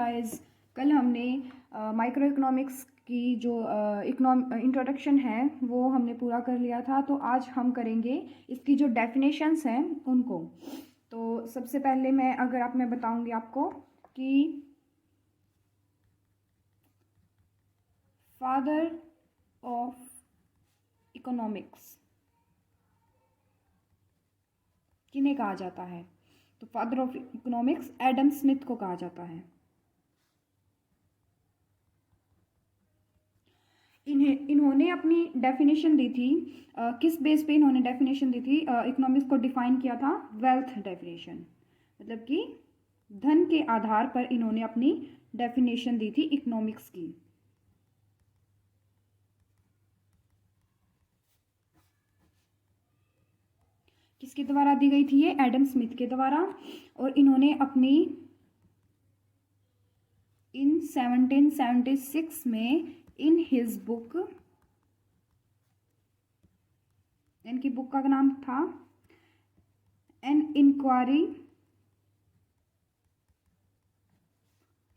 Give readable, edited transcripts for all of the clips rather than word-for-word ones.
Guys, कल हमने micro economics की जो इंट्रोडक्शन है वो हमने पूरा कर लिया था। तो आज हम करेंगे इसकी जो डेफिनेशंस हैं उनको। तो सबसे पहले मैं बताऊंगी आपको कि फादर ऑफ इकोनॉमिक्स किन्हें कहा जाता है। तो father of economics Adam Smith को कहा जाता है। इन्होंने अपनी डेफिनेशन दी थी, किस बेस पे इन्होंने डेफिनेशन दी थी, इकोनॉमिक्स को डिफाइन किया था वेल्थ डेफिनेशन, मतलब कि धन के आधार पर इन्होंने अपनी डेफिनेशन दी थी इकोनॉमिक्स की। किसके द्वारा दी गई थी ये? एडम स्मिथ के द्वारा। और इन्होंने अपनी इन 1776 में इन हिज बुक, इनकी बुक का नाम था an inquiry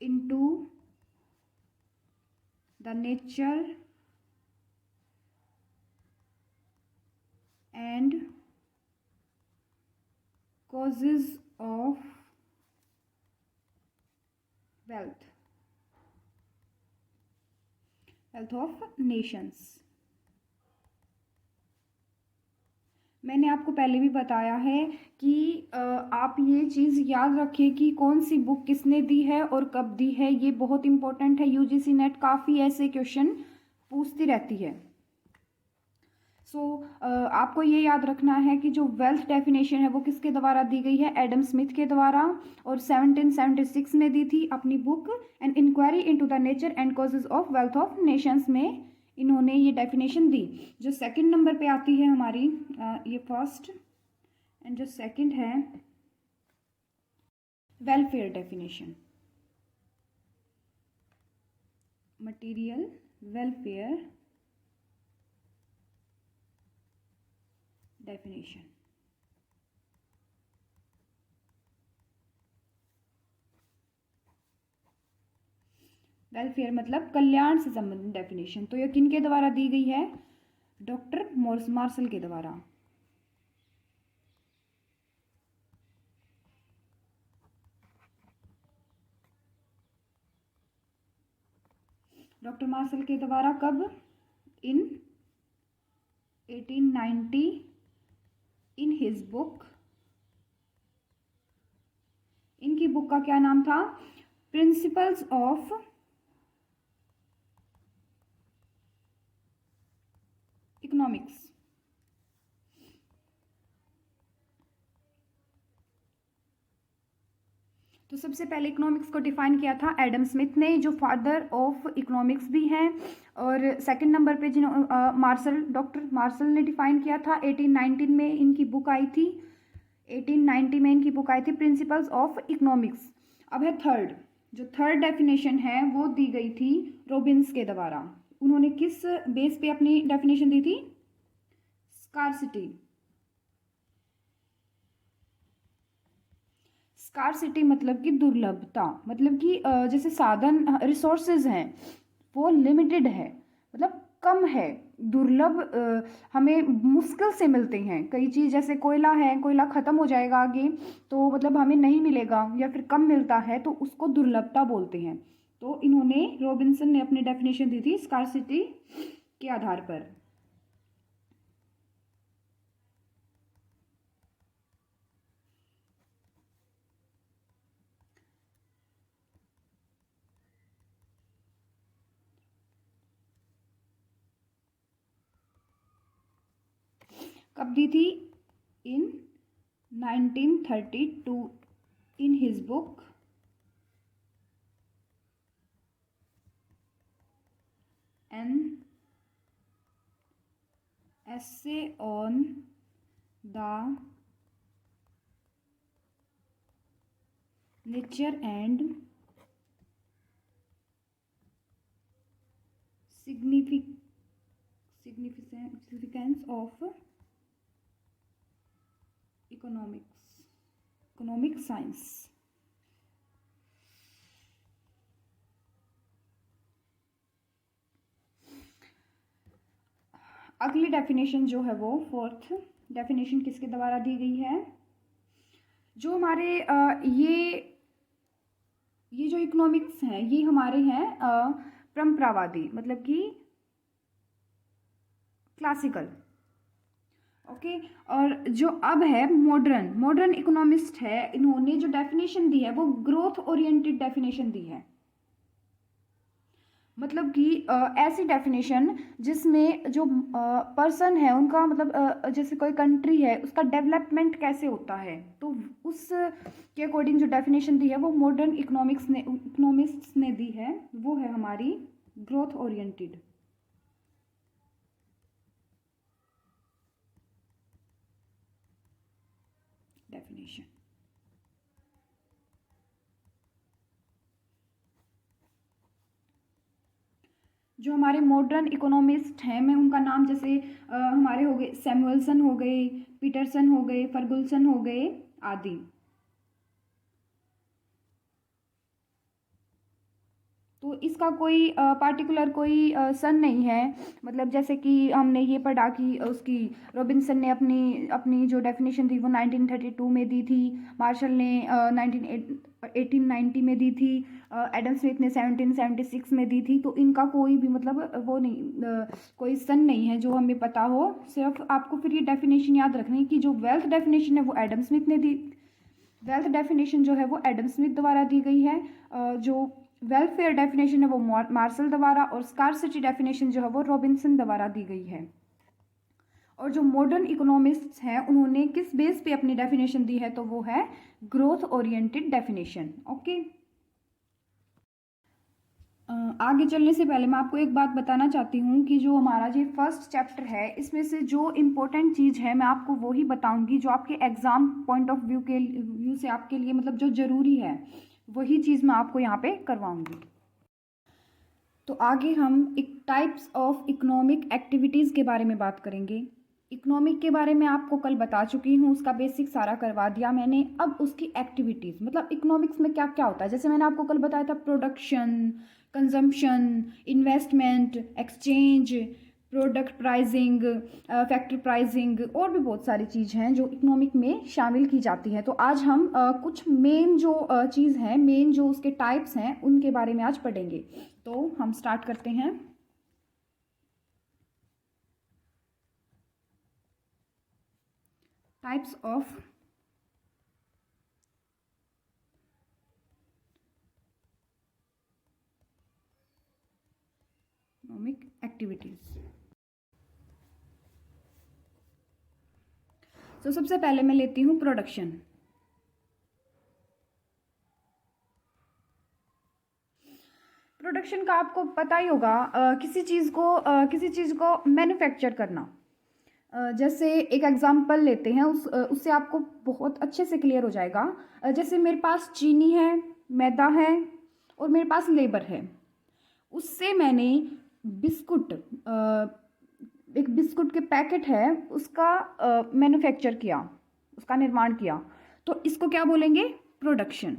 into the nature and causes of wealth of nations। मैंने आपको पहले भी बताया है कि आप ये चीज़ याद रखें कि कौन सी बुक किसने दी है और कब दी है। ये बहुत इंपॉर्टेंट है। यूजीसी नेट काफ़ी ऐसे क्वेश्चन पूछती रहती है। आपको ये याद रखना है कि जो वेल्थ डेफिनेशन है वो किसके द्वारा दी गई है? एडम स्मिथ के द्वारा। और 1776 में दी थी अपनी book an inquiry into the nature and causes of wealth of nations में इन्होंने ये डेफिनेशन दी। जो सेकंड नंबर पे आती है हमारी, ये फर्स्ट एंड जो सेकंड है welfare definition, material welfare definition. Welfare मतलब कल्याण से संबंधित डेफिनेशन। तो यह किनके द्वारा दी गई है? डॉक्टर मार्शल के द्वारा। डॉक्टर मार्शल के द्वारा कब? इन 1890 इन हिज बुक। इनकी बुक का क्या नाम था? Principles of economics. तो सबसे पहले इकोनॉमिक्स को डिफाइन किया था एडम स्मिथ ने, जो फादर ऑफ इकोनॉमिक्स भी हैं। और सेकंड नंबर पे डॉक्टर मार्शल ने डिफाइन किया था। 1819 में इनकी बुक आई थी। 1890 में इनकी बुक आई थी प्रिंसिपल्स ऑफ इकोनॉमिक्स। अब है थर्ड। जो थर्ड डेफिनेशन है वो दी गई थी रॉबिन्स के द्वारा। उन्होंने किस बेस पे अपनी डेफिनेशन दी थी? स्कार्सिटी। स्कार्सिटी मतलब कि दुर्लभता, मतलब कि जैसे साधन रिसोर्सेज हैं वो लिमिटेड है, मतलब कम है, दुर्लभ, हमें मुश्किल से मिलते हैं। कई चीज़ जैसे कोयला है, कोयला ख़त्म हो जाएगा आगे तो मतलब हमें नहीं मिलेगा या फिर कम मिलता है तो उसको दुर्लभता बोलते हैं। तो इन्होंने रॉबिन्सन ने अपनी डेफिनेशन दी थी स्कार्सिटी के आधार पर। कब दी थी? In 1932 in his book an essay on the nature and significance of economic science। Definition जो है वो फोर्थ डेफिनेशन किसके द्वारा दी गई है? जो हमारे ये जो इकोनॉमिक्स हैं ये हमारे हैं परंपरावादी, मतलब कि क्लासिकल। ओके। और जो अब है मॉडर्न इकोनॉमिस्ट है, इन्होंने जो डेफिनेशन दी है वो ग्रोथ ओरिएंटेड डेफिनेशन दी है। मतलब कि ऐसी डेफिनेशन जिसमें जो पर्सन है उनका मतलब जैसे कोई कंट्री है उसका डेवलपमेंट कैसे होता है, तो उस के अकॉर्डिंग जो डेफिनेशन दी है वो मॉडर्न इकोनॉमिस्ट्स ने दी है, वो है हमारी ग्रोथ ओरिएंटेड डेफिनेशन। जो हमारे मॉडर्न इकोनॉमिस्ट हैं, मैं उनका नाम जैसे हमारे हो गए सैमुअलसन हो गए, पीटरसन हो गए, फर्गुसन हो गए आदि। तो इसका कोई पार्टिकुलर कोई सन नहीं है, मतलब जैसे कि हमने ये पढ़ा कि उसकी रॉबिन्सन ने अपनी अपनी जो डेफिनेशन थी वो 1932 में दी थी, मार्शल ने 1890 में दी थी, एडम स्मिथ ने 1776 में दी थी। तो इनका कोई भी मतलब वो नहीं कोई सन नहीं है जो हमें पता हो। सिर्फ आपको फिर ये डेफिनेशन याद रखनी है कि जो वेल्थ डेफिनेशन है वो एडम स्मिथ ने दी, वेल्थ डेफिनेशन जो है वो एडम स्मिथ द्वारा दी गई है। जो वेलफेयर डेफिनेशन है वो मार्शल द्वारा, और स्कार्सिटी डेफिनेशन जो है वो रॉबिन्सन द्वारा दी गई है। और जो मॉडर्न इकोनॉमिस्ट्स हैं उन्होंने किस बेस पे अपनी डेफिनेशन दी है, तो वो है ग्रोथ ओरिएंटेड डेफिनेशन। ओके। आगे चलने से पहले मैं आपको एक बात बताना चाहती हूँ कि जो हमारा ये फर्स्ट चैप्टर है इसमें से जो इम्पोर्टेंट चीज़ है मैं आपको वो ही बताऊँगी जो आपके एग्ज़ाम पॉइंट ऑफ व्यू से आपके लिए मतलब जो ज़रूरी है वही चीज़ मैं आपको यहाँ पे करवाऊँगी। तो आगे हम एक टाइप्स ऑफ इकोनॉमिक एक्टिविटीज़ के बारे में बात करेंगे। इकोनॉमिक के बारे में आपको कल बता चुकी हूँ, उसका बेसिक सारा करवा दिया मैंने। अब उसकी एक्टिविटीज़ मतलब इकोनॉमिक्स में क्या क्या होता है, जैसे मैंने आपको कल बताया था production, consumption, investment, exchange, product pricing, factor pricing, और भी बहुत सारी चीज़ हैं जो इकोनॉमिक में शामिल की जाती है। तो आज हम कुछ मेन जो चीज़ हैं, मेन जो उसके टाइप्स हैं उनके बारे में आज पढ़ेंगे। तो हम स्टार्ट करते हैं। Types of economic activities. तो सबसे पहले मैं लेती हूँ प्रोडक्शन। प्रोडक्शन का आपको पता ही होगा, किसी चीज़ को मैन्युफैक्चर करना। जैसे एक एग्जांपल लेते हैं, उससे आपको बहुत अच्छे से क्लियर हो जाएगा। जैसे मेरे पास चीनी है, मैदा है और मेरे पास लेबर है। उससे मैंने बिस्कुट, एक बिस्कुट के पैकेट है उसका मैन्युफैक्चर किया, उसका निर्माण किया, तो इसको क्या बोलेंगे? प्रोडक्शन।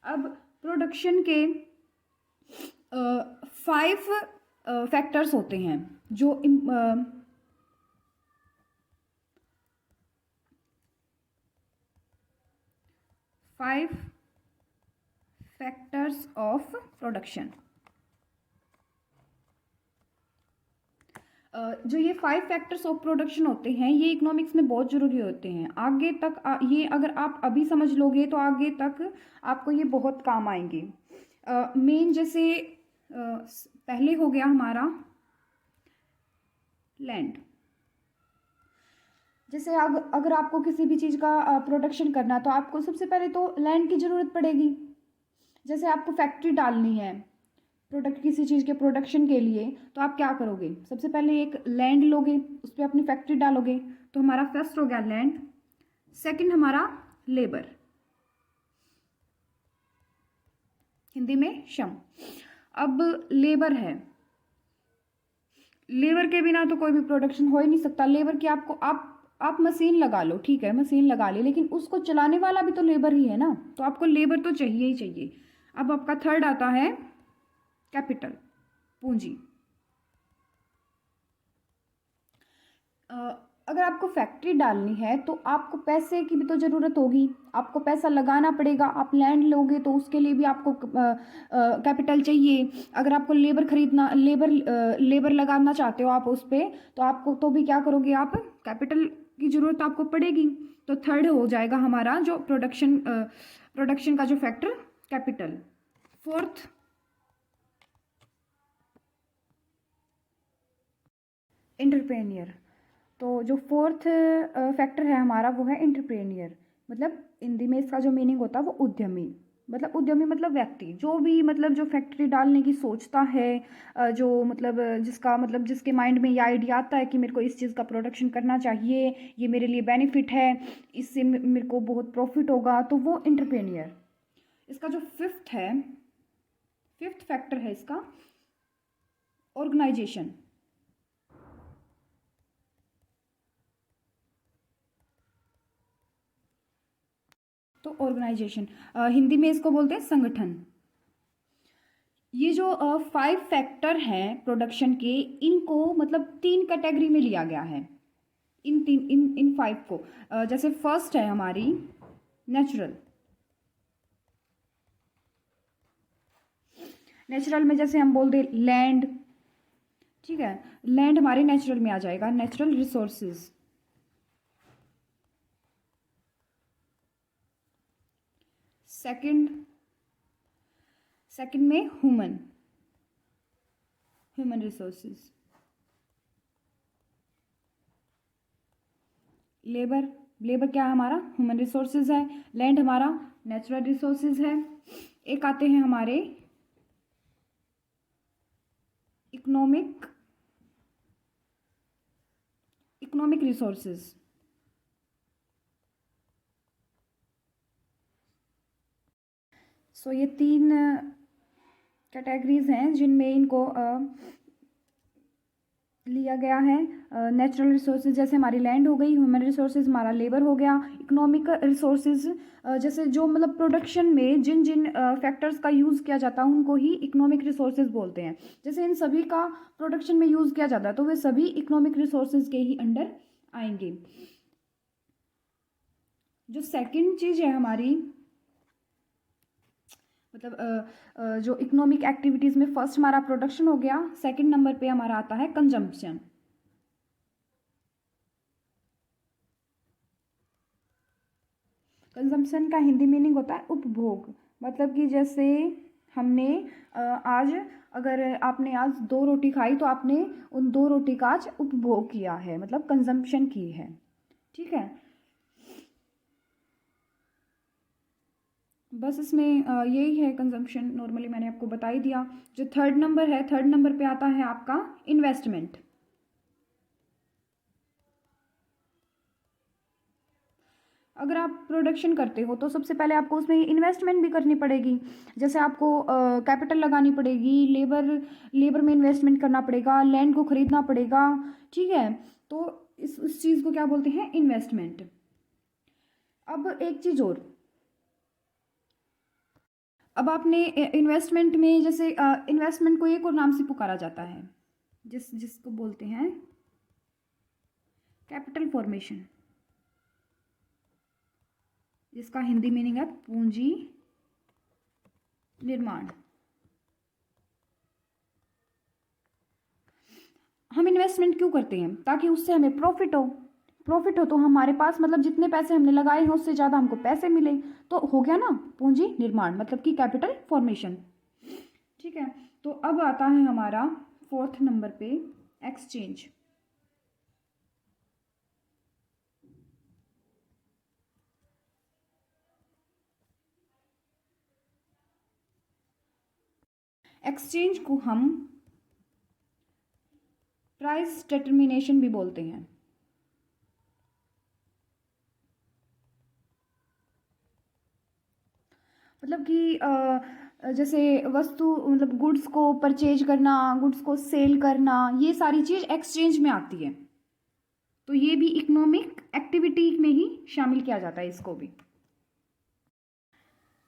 अब प्रोडक्शन के 5 फैक्टर्स होते हैं जो 5 फैक्टर्स ऑफ प्रोडक्शन। जो ये 5 फैक्टर्स ऑफ प्रोडक्शन होते हैं ये इकोनॉमिक्स में बहुत ज़रूरी होते हैं। आगे तक ये अगर आप अभी समझ लोगे तो आगे तक आपको ये बहुत काम आएंगे। मेन जैसे पहले हो गया हमारा लैंड। जैसे अगर आपको किसी भी चीज़ का प्रोडक्शन करना तो आपको सबसे पहले तो लैंड की ज़रूरत पड़ेगी। जैसे आपको फैक्ट्री डालनी है प्रोडक्ट, किसी चीज़ के प्रोडक्शन के लिए, तो आप क्या करोगे? सबसे पहले एक लैंड लोगे, उस पर अपनी फैक्ट्री डालोगे। तो हमारा फर्स्ट हो गया लैंड। सेकंड हमारा लेबर, हिंदी में श्रम। अब लेबर है, लेबर के बिना तो कोई भी प्रोडक्शन हो ही नहीं सकता। लेबर की आपको आप मशीन लगा लो, ठीक है मशीन लगा ली, लेकिन उसको चलाने वाला भी तो लेबर ही है ना, तो आपको लेबर तो चाहिए ही चाहिए। अब आपका थर्ड आता है कैपिटल, पूंजी। अगर आपको फैक्ट्री डालनी है तो आपको पैसे की भी तो ज़रूरत होगी, आपको पैसा लगाना पड़ेगा। आप लैंड लोगे तो उसके लिए भी आपको कैपिटल चाहिए। अगर आपको लेबर खरीदना लेबर लगाना चाहते हो आप उस पर, तो आपको तो भी क्या करोगे, आप कैपिटल की ज़रूरत आपको पड़ेगी। तो थर्ड हो जाएगा हमारा जो प्रोडक्शन का जो फैक्टर, कैपिटल। Fourth, entrepreneur. तो जो फोर्थ फैक्टर है हमारा वो है एंटरप्रेन्योर। मतलब हिंदी में इसका जो मीनिंग होता है वो उद्यमी। मतलब उद्यमी मतलब व्यक्ति जो भी मतलब जो फैक्ट्री डालने की सोचता है, जो मतलब जिसका मतलब जिसके माइंड में ये आइडिया आता है कि मेरे को इस चीज़ का प्रोडक्शन करना चाहिए, ये मेरे लिए बेनिफिट है, इससे मेरे को बहुत प्रॉफिट होगा, तो वो एंटरप्रेन्योर। इसका जो फिफ्थ फैक्टर है इसका, ऑर्गेनाइजेशन। तो ऑर्गेनाइजेशन हिंदी में इसको बोलते हैं संगठन। ये जो 5 फैक्टर हैं प्रोडक्शन के, इनको मतलब 3 कैटेगरी में लिया गया है। इन 5 को जैसे फर्स्ट है हमारी नेचुरल। नेचुरल में जैसे हम बोलते लैंड, ठीक है, लैंड हमारे नेचुरल में आ जाएगा, नेचुरल रिसोर्सेज। सेकंड में ह्यूमन रिसोर्सेज। लेबर क्या है हमारा, ह्यूमन रिसोर्सेज है। लैंड हमारा नेचुरल रिसोर्सेज है। एक आते हैं हमारे इकोनॉमिक रिसोर्सेज। सो ये 3 कैटेगरीज हैं जिनमें इनको लिया गया है। नेचुरल रिसोर्सेज जैसे हमारी लैंड हो गई, ह्यूमन रिसोर्सेज हमारा लेबर हो गया, इकोनॉमिक रिसोर्सेज जैसे जो मतलब प्रोडक्शन में जिन जिन फैक्टर्स का यूज़ किया जाता है उनको ही इकोनॉमिक रिसोर्सेज बोलते हैं। जैसे इन सभी का प्रोडक्शन में यूज़ किया जाता है तो वे सभी इकोनॉमिक रिसोर्सेज के ही अंडर आएंगे। जो सेकंड चीज़ है हमारी, मतलब जो इकोनॉमिक एक्टिविटीज़ में फर्स्ट हमारा प्रोडक्शन हो गया, सेकंड नंबर पे हमारा आता है कंजम्पशन। कंजम्पशन का हिंदी मीनिंग होता है उपभोग। मतलब कि जैसे हमने आज अगर आपने आज 2 रोटी खाई तो आपने उन 2 रोटी का आज उपभोग किया है, मतलब कंजम्पशन की है, ठीक है। बस इसमें यही है कंजम्पशन, नॉर्मली मैंने आपको बता ही दिया। जो थर्ड नंबर है, थर्ड नंबर पे आता है आपका इन्वेस्टमेंट। अगर आप प्रोडक्शन करते हो तो सबसे पहले आपको उसमें इन्वेस्टमेंट भी करनी पड़ेगी। जैसे आपको कैपिटल लगानी पड़ेगी, लेबर में इन्वेस्टमेंट करना पड़ेगा, लैंड को खरीदना पड़ेगा, ठीक है। तो इस चीज़ को क्या बोलते हैं, इन्वेस्टमेंट। अब एक चीज़ और, अब आपने इन्वेस्टमेंट में जैसे इन्वेस्टमेंट को एक और नाम से पुकारा जाता है जिसको बोलते हैं कैपिटल फॉर्मेशन, जिसका हिंदी मीनिंग है पूंजी निर्माण। हम इन्वेस्टमेंट क्यों करते हैं, ताकि उससे हमें प्रॉफिट हो तो हमारे पास मतलब जितने पैसे हमने लगाए हैं उससे ज़्यादा हमको पैसे मिले, तो हो गया ना पूंजी निर्माण, मतलब कि कैपिटल फॉर्मेशन, ठीक है। तो अब आता है हमारा फोर्थ नंबर पे एक्सचेंज। एक्सचेंज को हम प्राइस डिटर्मिनेशन भी बोलते हैं। मतलब कि जैसे वस्तु मतलब गुड्स को परचेज करना, गुड्स को सेल करना, ये सारी चीज़ एक्सचेंज में आती है। तो ये भी इकोनॉमिक एक्टिविटी में ही शामिल किया जाता है इसको भी।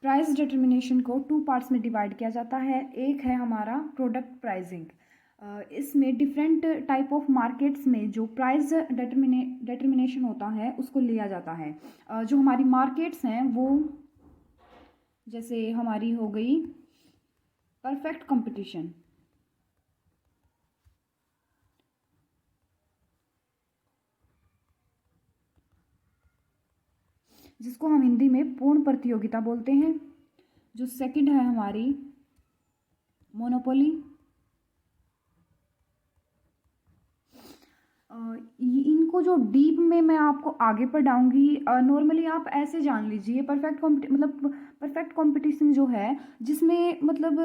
प्राइस डिटर्मिनेशन को 2 पार्ट्स में डिवाइड किया जाता है। एक है हमारा प्रोडक्ट प्राइसिंग, इसमें डिफरेंट टाइप ऑफ मार्केट्स में जो प्राइस डिटर्मिनेशन होता है उसको लिया जाता है। जो हमारी मार्केट्स हैं वो जैसे हमारी हो गई परफेक्ट कंपटीशन, जिसको हम हिंदी में पूर्ण प्रतियोगिता बोलते हैं। जो सेकंड है हमारी मोनोपोली। इनको जो डीप में मैं आपको आगे पढ़ाऊंगी, नॉर्मली आप ऐसे जान लीजिए परफेक्ट कंपटीशन जो है जिसमें मतलब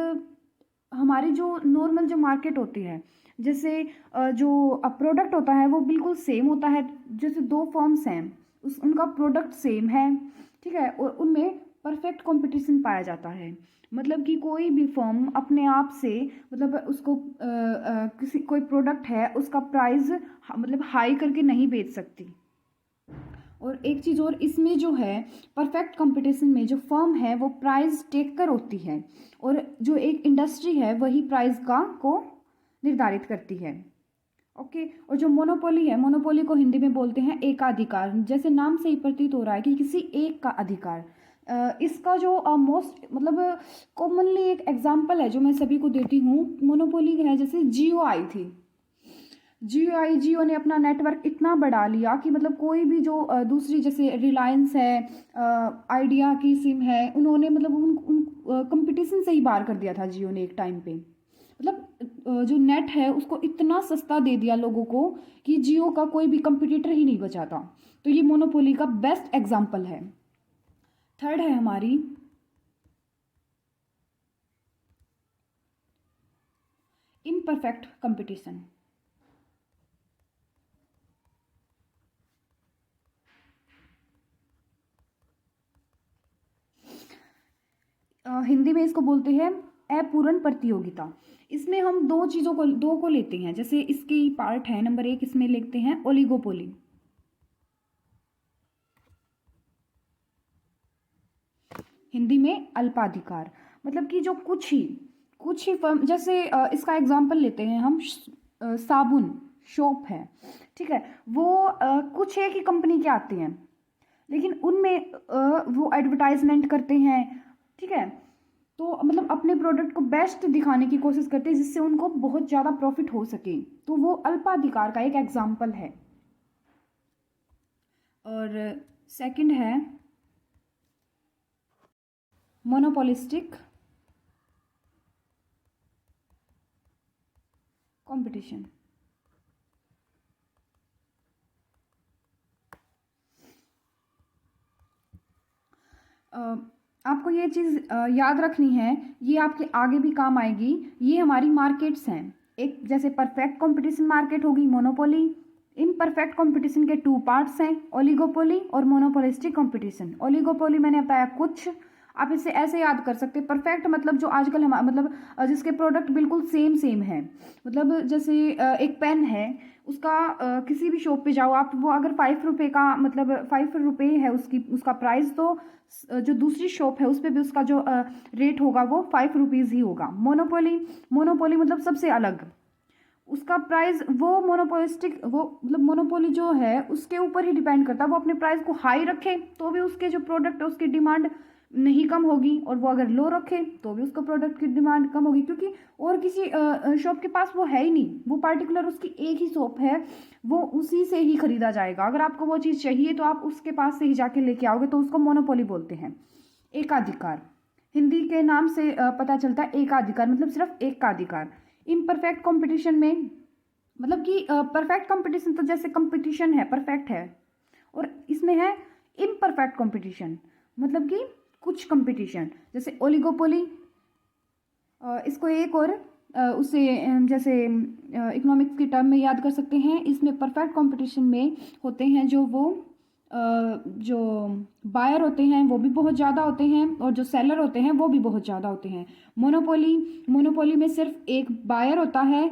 हमारी जो नॉर्मल जो मार्केट होती है, जैसे जो प्रोडक्ट होता है वो बिल्कुल सेम होता है। जैसे दो फर्म्स हैं उनका प्रोडक्ट सेम है, ठीक है, और उनमें परफेक्ट कंपटीशन पाया जाता है। मतलब कि कोई भी फर्म अपने आप से मतलब उसको किसी कोई प्रोडक्ट है उसका प्राइस मतलब हाई करके नहीं बेच सकती। और एक चीज़ और इसमें जो है परफेक्ट कंपटीशन में जो फर्म है वो प्राइस टेकर होती है, और जो एक इंडस्ट्री है वही प्राइस को निर्धारित करती है। ओके। और जो मोनोपोली है, मोनोपोली को हिंदी में बोलते हैं एकाधिकार। जैसे नाम से ही प्रतीत हो रहा है कि किसी एक का अधिकार। इसका जो मोस्ट मतलब कॉमनली एक एग्जांपल है जो मैं सभी को देती हूँ, मोनोपोली है। जैसे जियो आई थी, जियो ने अपना नेटवर्क इतना बढ़ा लिया कि मतलब कोई भी जो दूसरी जैसे रिलायंस है, आइडिया की सिम है, उन्होंने मतलब उन कंपटीशन से ही बाहर कर दिया था जियो ने एक टाइम पे। मतलब जो नेट है उसको इतना सस्ता दे दिया लोगों को कि जियो का कोई भी कंपटीटर ही नहीं बचा था। तो ये मोनोपोली का बेस्ट एग्जाम्पल है। थर्ड है हमारी इम्परफेक्ट कंपटीशन। हिंदी में इसको बोलते हैं अपूर्ण प्रतियोगिता। इसमें हम दो को लेते हैं। जैसे इसकी पार्ट है नंबर 1, इसमें लिखते हैं ओलिगोपोली। हिंदी में अल्पाधिकार। मतलब कि जो कुछ ही फर्म, जैसे इसका एग्जांपल लेते हैं हम, साबुन शॉप है, ठीक है, वो कुछ एक ही कंपनी के आते हैं, लेकिन उनमें वो एडवर्टाइजमेंट करते हैं, ठीक है, तो मतलब अपने प्रोडक्ट को बेस्ट दिखाने की कोशिश करते हैं जिससे उनको बहुत ज़्यादा प्रॉफिट हो सके। तो वो अल्पाधिकार का एक एग्जाम्पल है। और सेकंड है मोनोपोलिस्टिक कंपटीशन। आपको ये चीज़ याद रखनी है, ये आपके आगे भी काम आएगी। ये हमारी मार्केट्स हैं। एक जैसे परफेक्ट कंपटीशन मार्केट होगी मोनोपोली। इन परफेक्ट कंपटीशन के 2 पार्ट्स हैं, ओलिगोपोली और मोनोपोलिस्टिक कंपटीशन। ओलिगोपोली मैंने बताया कुछ, आप इसे ऐसे याद कर सकते हैं। परफेक्ट मतलब जो आजकल हम मतलब जिसके प्रोडक्ट बिल्कुल सेम है। मतलब जैसे एक पेन है, उसका किसी भी शॉप पे जाओ आप, वो अगर 5 रुपये का मतलब 5 रुपये है उसका प्राइस, तो जो दूसरी शॉप है उस पर भी उसका जो रेट होगा वो 5 रुपीज़ ही होगा। मोनोपोली मतलब सबसे अलग, उसका प्राइस वो मतलब मोनोपोली जो है उसके ऊपर ही डिपेंड करता है। वो अपने प्राइस को हाई रखे तो भी उसके जो प्रोडक्ट है उसकी डिमांड नहीं कम होगी, और वो अगर लो रखे तो भी उसका प्रोडक्ट की डिमांड कम होगी, क्योंकि और किसी शॉप के पास वो है ही नहीं। वो पार्टिकुलर उसकी एक ही शॉप है, वो उसी से ही खरीदा जाएगा। अगर आपको वो चीज़ चाहिए तो आप उसके पास से ही जाके लेके आओगे, तो उसको मोनोपोली बोलते हैं। एकाधिकार, हिंदी के नाम से पता चलता है एकाधिकार मतलब सिर्फ एक का अधिकार। इम्परफेक्ट कंपटीशन में मतलब कि परफेक्ट कंपटीशन तो जैसे कंपटीशन है, परफेक्ट है, और इसमें है इम्परफेक्ट कंपटीशन मतलब कि कुछ कंपटीशन। जैसे ओलिगोपोली, इसको एक और उससे जैसे इकोनॉमिक्स की टर्म में याद कर सकते हैं। इसमें परफेक्ट कंपटीशन में होते हैं जो बायर होते हैं वो भी बहुत ज़्यादा होते हैं, और जो सेलर होते हैं वो भी बहुत ज़्यादा होते हैं। मोनोपोली में सिर्फ एक बायर होता है,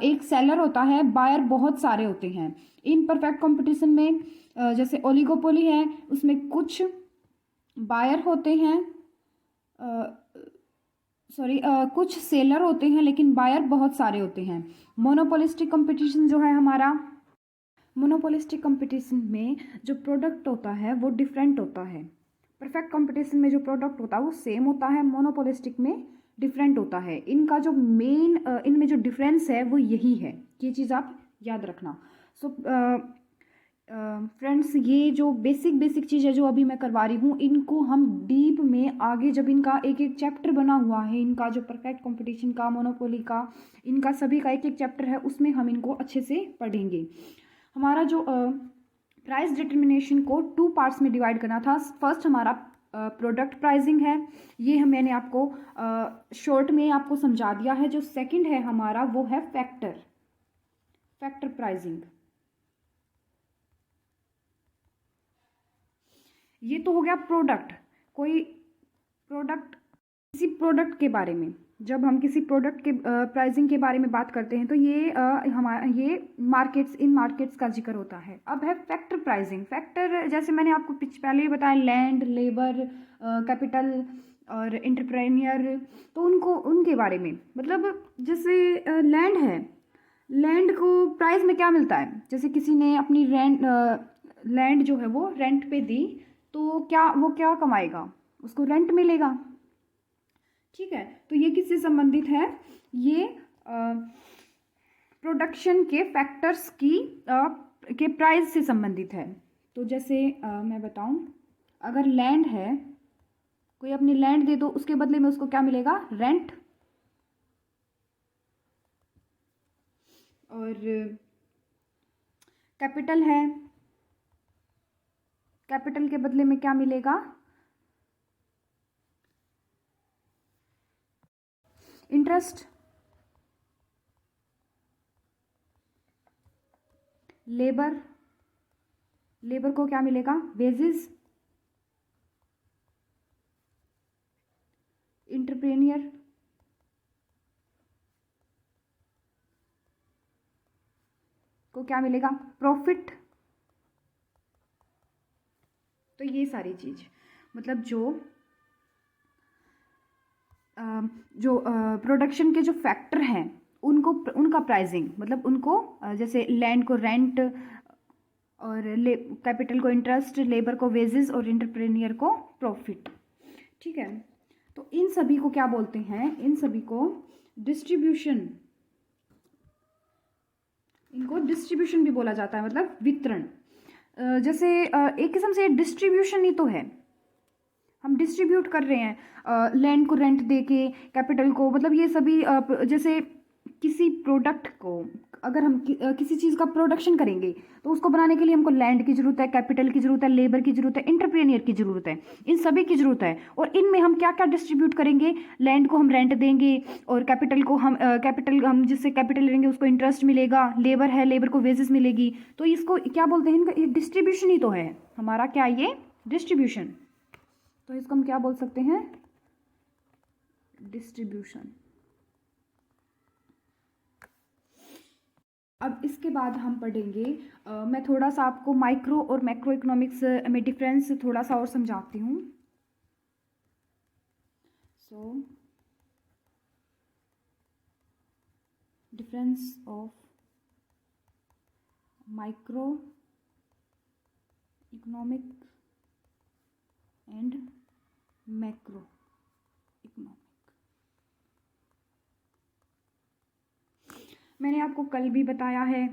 एक सेलर होता है, बायर बहुत सारे होते हैं। इन परफेक्ट कंपटीशन में जैसे ओलिगोपोली है उसमें कुछ बायर होते हैं, सॉरी, कुछ सेलर होते हैं लेकिन बायर बहुत सारे होते हैं। मोनोपोलिस्टिक कंपटीशन जो है हमारा, मोनोपोलिस्टिक कंपटीशन में जो प्रोडक्ट होता है वो डिफरेंट होता है। परफेक्ट कंपटीशन में जो प्रोडक्ट होता है वो सेम होता है, मोनोपोलिस्टिक में डिफरेंट होता है। इनका जो मेन इनमें जो डिफरेंस है वो यही है, ये चीज़ आप याद रखना। सो फ्रेंड्स, ये जो बेसिक बेसिक चीज़ है जो अभी मैं करवा रही हूँ, इनको हम डीप में आगे जब इनका एक एक चैप्टर बना हुआ है, इनका जो परफेक्ट कंपटीशन का, मोनोपोली का, इनका सभी का एक एक चैप्टर है, उसमें हम इनको अच्छे से पढ़ेंगे। हमारा जो प्राइस डिटर्मिनेशन को 2 पार्ट्स में डिवाइड करना था। फर्स्ट हमारा प्रोडक्ट प्राइसिंग है, ये मैंने आपको शॉर्ट में आपको समझा दिया है। जो सेकंड है हमारा वो है फैक्टर प्राइसिंग। ये तो हो गया प्रोडक्ट। कोई प्रोडक्ट, किसी प्रोडक्ट के बारे में, जब हम किसी प्रोडक्ट के प्राइसिंग के बारे में बात करते हैं तो ये हमारा ये मार्केट्स, इन मार्केट्स का जिक्र होता है। अब है फैक्टर प्राइसिंग। फैक्टर जैसे मैंने आपको पहले ही बताया, लैंड, लेबर, कैपिटल और एंटरप्रेन्योर, तो उनको, उनके बारे में, मतलब जैसे लैंड है, लैंड को प्राइस में क्या मिलता है, जैसे किसी ने अपनी लैंड जो है वो रेंट पे दी, तो क्या वो क्या कमाएगा, उसको रेंट मिलेगा। ठीक है, तो ये किससे संबंधित है, ये प्रोडक्शन के फैक्टर्स की के प्राइस से संबंधित है। तो जैसे मैं बताऊं, अगर लैंड है, कोई अपनी लैंड दे दो, उसके बदले में उसको क्या मिलेगा, रेंट। और कैपिटल है, कैपिटल के बदले में क्या मिलेगा, इंटरेस्ट। लेबर, लेबर को क्या मिलेगा, वेजेस। एंटरप्रेन्योर को क्या मिलेगा, प्रॉफिट। तो ये सारी चीज, मतलब जो प्रोडक्शन के जो फैक्टर हैं, उनको, उनका प्राइसिंग, मतलब उनको जैसे लैंड को रेंट, और कैपिटल को इंटरेस्ट, लेबर को वेजेस और एंटरप्रेन्योर को प्रॉफिट। ठीक है, तो इन सभी को क्या बोलते हैं, इन सभी को डिस्ट्रीब्यूशन, इनको डिस्ट्रीब्यूशन भी बोला जाता है, मतलब वितरण। जैसे एक किस्म से डिस्ट्रीब्यूशन ही तो है, हम डिस्ट्रीब्यूट कर रहे हैं लैंड को रेंट देके, कैपिटल को, मतलब ये सभी जैसे किसी प्रोडक्ट को अगर हम किसी चीज़ का प्रोडक्शन करेंगे तो उसको बनाने के लिए हमको लैंड की ज़रूरत है, कैपिटल की ज़रूरत है, लेबर की ज़रूरत है, एंटरप्रेन्योर की ज़रूरत है, इन सभी की ज़रूरत है। और इनमें हम क्या क्या डिस्ट्रीब्यूट करेंगे, लैंड को हम रेंट देंगे, और कैपिटल को हम कैपिटल, हम जिससे कैपिटल लेंगे उसको इंटरेस्ट मिलेगा, लेबर है, लेबर को वेजेस मिलेगी। तो इसको क्या बोलते हैं, इनका ये डिस्ट्रीब्यूशन ही तो है हमारा, क्या ये डिस्ट्रीब्यूशन। तो इसको हम क्या बोल सकते हैं, डिस्ट्रीब्यूशन। अब इसके बाद हम पढ़ेंगे, मैं थोड़ा सा आपको माइक्रो और मैक्रो इकोनॉमिक्स में डिफरेंस थोड़ा सा और समझाती हूँ। So difference of micro economic and macro economic. मैंने आपको कल भी बताया है,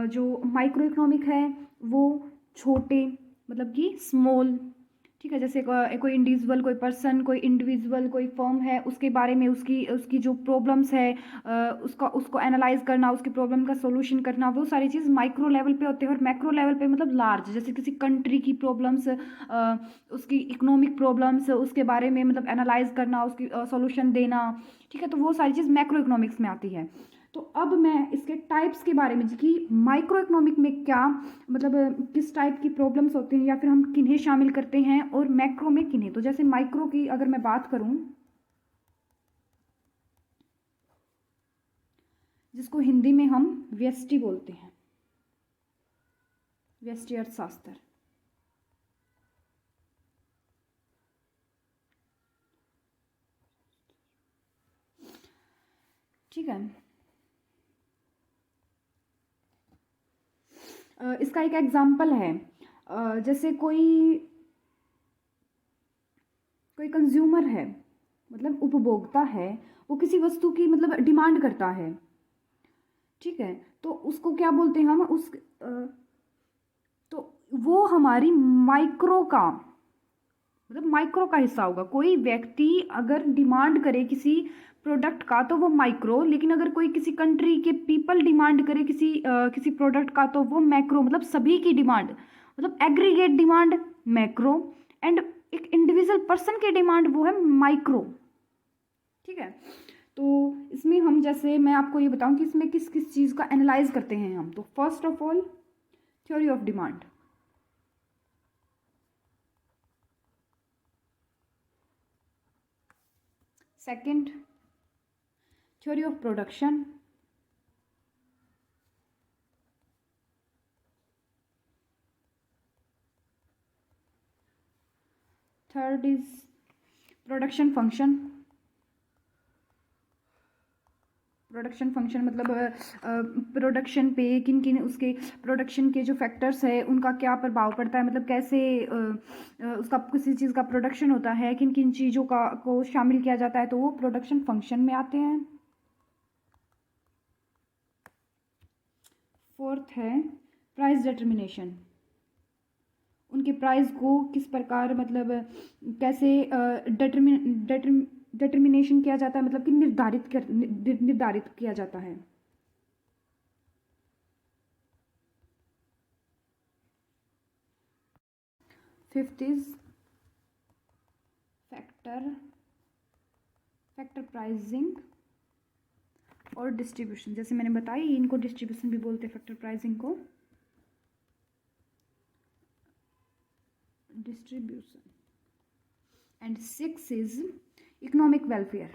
जो माइक्रो इकोनॉमिक है वो छोटे, मतलब कि स्मॉल, ठीक है, जैसे कोई इंडिविजुअल, कोई पर्सन, कोई इंडिविजुअल, कोई फर्म है, उसके बारे में उसकी उसकी जो प्रॉब्लम्स है, उसको एनालाइज करना, उसकी प्रॉब्लम का सॉल्यूशन करना, वो सारी चीज़ माइक्रो लेवल पे होते हैं। और मैक्रो लेवल पे मतलब लार्ज, जैसे किसी कंट्री की प्रॉब्लम्स, उसकी इकोनॉमिक प्रॉब्लम्स, उसके बारे में मतलब एनालाइज करना, उसकी सॉल्यूशन देना। ठीक है, तो वो सारी चीज़ मैक्रो इकोनॉमिक्स में आती है। तो अब मैं इसके टाइप्स के बारे में, कि माइक्रो इकोनॉमिक में क्या मतलब किस टाइप की प्रॉब्लम्स होती हैं, या फिर हम किन्हें शामिल करते हैं, और मैक्रो में किन्हें। तो जैसे माइक्रो की अगर मैं बात करूं, जिसको हिंदी में हम व्यष्टि बोलते हैं, व्यष्टि अर्थशास्त्र। ठीक है। इसका एक एग्जाम्पल है, जैसे कोई कोई कंज्यूमर है, मतलब उपभोक्ता है, वो किसी वस्तु की मतलब डिमांड करता है, ठीक है, तो उसको क्या बोलते हैं हम उस तो वो हमारी माइक्रो का मतलब माइक्रो का हिस्सा होगा। कोई व्यक्ति अगर डिमांड करे किसी प्रोडक्ट का तो वो माइक्रो, लेकिन अगर कोई किसी कंट्री के पीपल डिमांड करे किसी प्रोडक्ट का तो वो मैक्रो, मतलब सभी की डिमांड, मतलब एग्रीगेट डिमांड मैक्रो, एंड एक इंडिविजुअल पर्सन की डिमांड वो है माइक्रो। ठीक है, तो इसमें हम, जैसे मैं आपको ये बताऊं कि इसमें किस किस चीज़ का एनालाइज करते हैं हम, तो first of all theory of demand, second theory of production, third is production function. Production function मतलब प्रोडक्शन पे किन किन उसके प्रोडक्शन के जो फैक्टर्स है उनका क्या प्रभाव पड़ता है, मतलब कैसे उसका किसी चीज़ का प्रोडक्शन होता है, किन किन चीज़ों का को शामिल किया जाता है, तो वो प्रोडक्शन फंक्शन में आते हैं। फोर्थ है प्राइस डिटर्मिनेशन, उनके प्राइस को किस प्रकार मतलब कैसे डिटर्मिनेशन किया जाता है, मतलब कि निर्धारित किया जाता है। फिफ्थ इज फैक्टर प्राइसिंग और डिस्ट्रीब्यूशन, जैसे मैंने बताया इनको डिस्ट्रीब्यूशन भी बोलते हैं, फैक्टर प्राइसिंग को distribution. And six is economic welfare,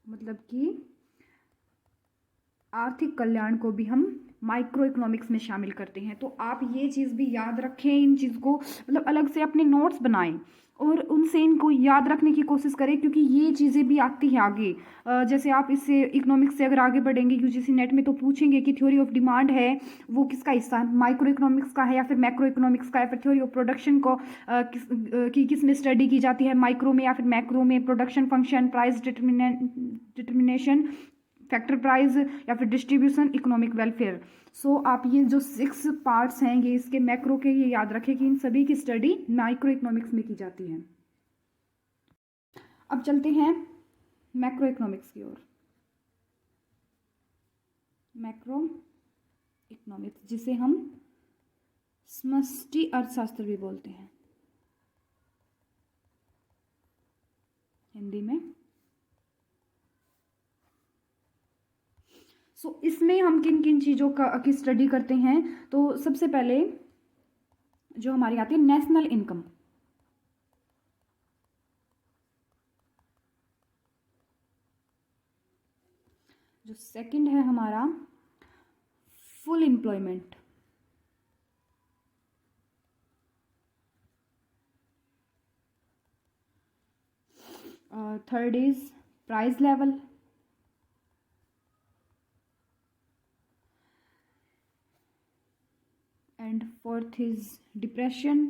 मतलब कि आर्थिक कल्याण को भी हम माइक्रो इकोनॉमिक्स में शामिल करते हैं। तो आप ये चीज़ भी याद रखें, इन चीज़ को मतलब अलग से अपने नोट्स बनाएं और उनसे इनको याद रखने की कोशिश करें, क्योंकि ये चीज़ें भी आती हैं आगे। जैसे आप इससे इकोनॉमिक्स से अगर आगे बढ़ेंगे यूजीसी नेट में तो पूछेंगे कि थ्योरी ऑफ डिमांड है वो किसका हिस्सा है, माइक्रो इकोनॉमिक्स का है या फिर मैक्रो इकोनॉमिक्स का है, फिर थ्योरी ऑफ प्रोडक्शन को किस में स्टडी की जाती है, माइक्रो में या फिर मैक्रो में, production function, price determination, factor price या फिर डिस्ट्रीब्यूशन, इकोनॉमिक वेलफेयर। सो आप ये जो 6 पार्ट्स हैं ये इसके मैक्रो के, ये याद रखें कि इन सभी की स्टडी माइक्रो इकोनॉमिक्स में की जाती है। अब चलते हैं मैक्रो इकोनॉमिक्स की ओर। मैक्रो इकोनॉमिक्स जिसे हम समष्टि अर्थशास्त्र भी बोलते हैं हिंदी में। सो इसमें हम किन किन चीज़ों की स्टडी करते हैं, तो सबसे पहले जो हमारी आती है नेशनल इनकम, जो सेकंड है हमारा full employment, third is price level, and fourth is depression,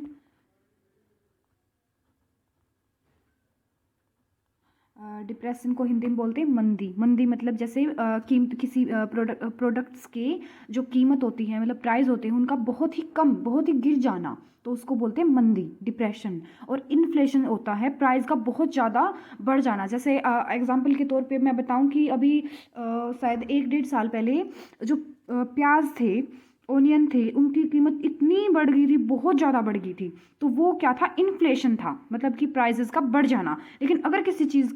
depression को हिंदी में बोलते हैं मंदी। मंदी मतलब जैसे कीमत किसी प्रोडक्ट्स के जो कीमत होती है मतलब प्राइस होते हैं उनका बहुत ही कम, बहुत ही गिर जाना, तो उसको बोलते हैं मंदी, डिप्रेशन। और इन्फ्लेशन होता है प्राइस का बहुत ज़्यादा बढ़ जाना। जैसे एग्जांपल के तौर पे मैं बताऊं कि अभी शायद 1-1.5 साल पहले जो प्याज थे, ओनियन थे, उनकी कीमत इतनी बढ़ गई थी, बहुत ज़्यादा बढ़ गई थी, तो वो क्या था, इन्फ्लेशन था, मतलब कि प्राइसेस का बढ़ जाना। लेकिन अगर किसी चीज़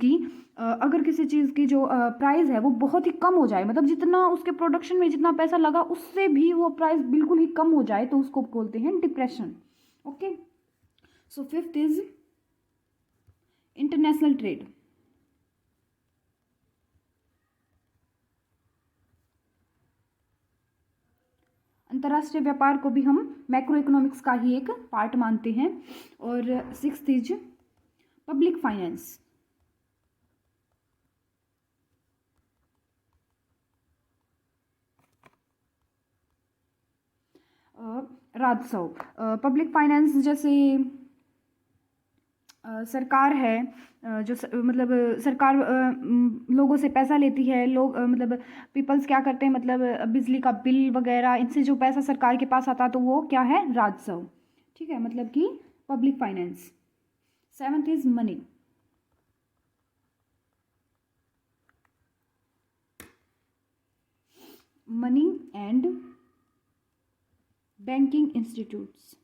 की जो प्राइस है वो बहुत ही कम हो जाए, मतलब जितना उसके प्रोडक्शन में जितना पैसा लगा उससे भी वो प्राइस बिल्कुल ही कम हो जाए, तो उसको बोलते हैं depression. Okay, so fifth is international trade, अंतर्राष्ट्रीय व्यापार को भी हम मैक्रो इकोनॉमिक्स का ही एक पार्ट मानते हैं। और सिक्स्थ इज पब्लिक फाइनेंस, राजस्व, पब्लिक फाइनेंस जैसे सरकार है, मतलब सरकार लोगों से पैसा लेती है, लोग मतलब पीपल्स क्या करते हैं, मतलब बिजली का बिल वगैरह, इनसे जो पैसा सरकार के पास आता है तो वो क्या है, राजस्व। ठीक है, मतलब कि public finance. 7th is money. Money and banking institutes.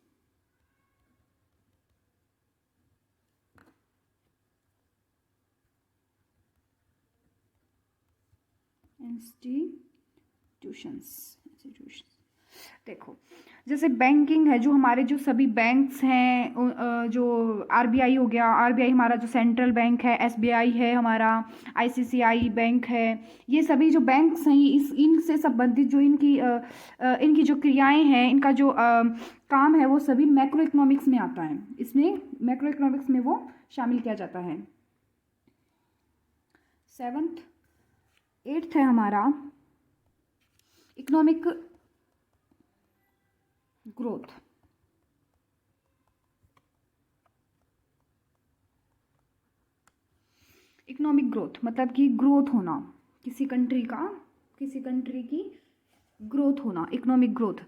Institutions देखो, जैसे बैंकिंग है, जो हमारे जो सभी बैंक्स हैं, जो आरबीआई हो गया, आरबीआई हमारा जो सेंट्रल बैंक है, एसबीआई है हमारा, आईसीआईसीआई बैंक है, ये सभी जो बैंक्स हैं, इनसे संबंधित जो इनकी जो क्रियाएं हैं, इनका जो काम है, वो सभी मैक्रो इकोनॉमिक्स में आता है। इसमें मैक्रो इकोनॉमिक्स में वो शामिल किया जाता है। 7th। 8th है हमारा इकोनॉमिक ग्रोथ। इकोनॉमिक ग्रोथ मतलब कि ग्रोथ होना, किसी कंट्री की ग्रोथ होना, इकोनॉमिक ग्रोथ।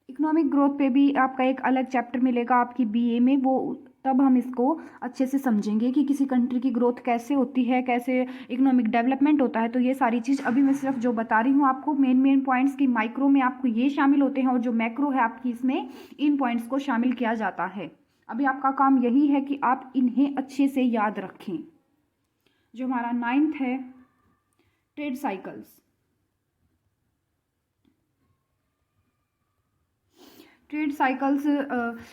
इकोनॉमिक ग्रोथ पे भी आपका एक अलग चैप्टर मिलेगा आपकी बीए में, वो तब हम इसको अच्छे से समझेंगे कि किसी कंट्री की ग्रोथ कैसे होती है, कैसे इकोनॉमिक डेवलपमेंट होता है। तो ये सारी चीज़ अभी मैं सिर्फ जो बता रही हूँ आपको, मेन पॉइंट्स की माइक्रो में आपको ये शामिल होते हैं, और जो मैक्रो है आपकी, इसमें इन पॉइंट्स को शामिल किया जाता है। अभी आपका काम यही है कि आप इन्हें अच्छे से याद रखें। जो हमारा 9th है, ट्रेड साइकिल्स। ट्रेड साइकिल्स,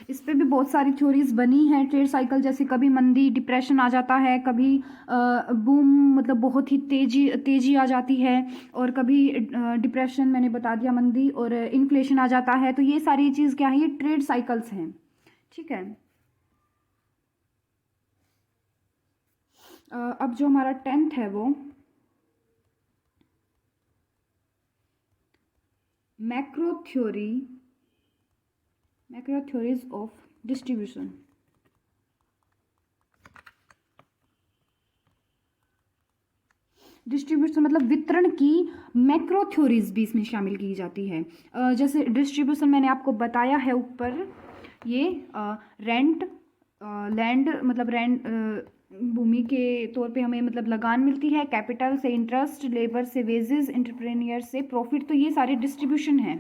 इस पे भी बहुत सारी थ्योरीज बनी हैं। ट्रेड साइकिल जैसे कभी मंदी, डिप्रेशन आ जाता है, कभी बूम मतलब बहुत ही तेजी आ जाती है, और कभी डिप्रेशन, मैंने बता दिया, मंदी और इन्फ्लेशन आ जाता है। तो ये सारी चीज़ क्या है, ये ट्रेड साइकिल्स हैं। ठीक है। अब जो हमारा 10th है वो macro theories of distribution. Distribution मतलब वितरण की मैक्रो थ्योरीज भी इसमें शामिल की जाती है। जैसे डिस्ट्रीब्यूशन मैंने आपको बताया है ऊपर, ये रेंट, लैंड मतलब रेंट, भूमि के तौर पे हमें मतलब लगान मिलती है, कैपिटल से इंटरेस्ट, लेबर से वेजेस, एंटरप्रेन्योर से प्रॉफिट। तो ये सारे डिस्ट्रीब्यूशन है,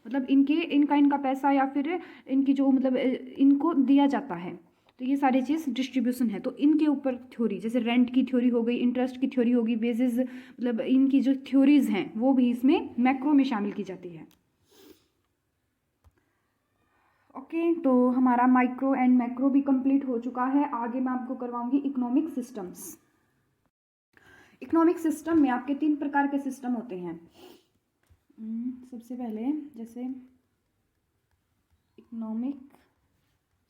मतलब इनका पैसा या फिर इनकी जो मतलब इनको दिया जाता है। तो ये सारी चीज़ डिस्ट्रीब्यूशन है। तो इनके ऊपर थ्योरी, जैसे रेंट की थ्योरी हो गई, इंटरेस्ट की थ्योरी होगी, वेजेस, मतलब इनकी जो थ्योरीज हैं वो भी इसमें मैक्रो में शामिल की जाती है। ओके, तो हमारा माइक्रो एंड मैक्रो भी कंप्लीट हो चुका है। आगे मैं आपको करवाऊंगी इकोनॉमिक सिस्टम्स। इकोनॉमिक सिस्टम में आपके 3 प्रकार के सिस्टम होते हैं। सबसे पहले जैसे इकोनॉमिक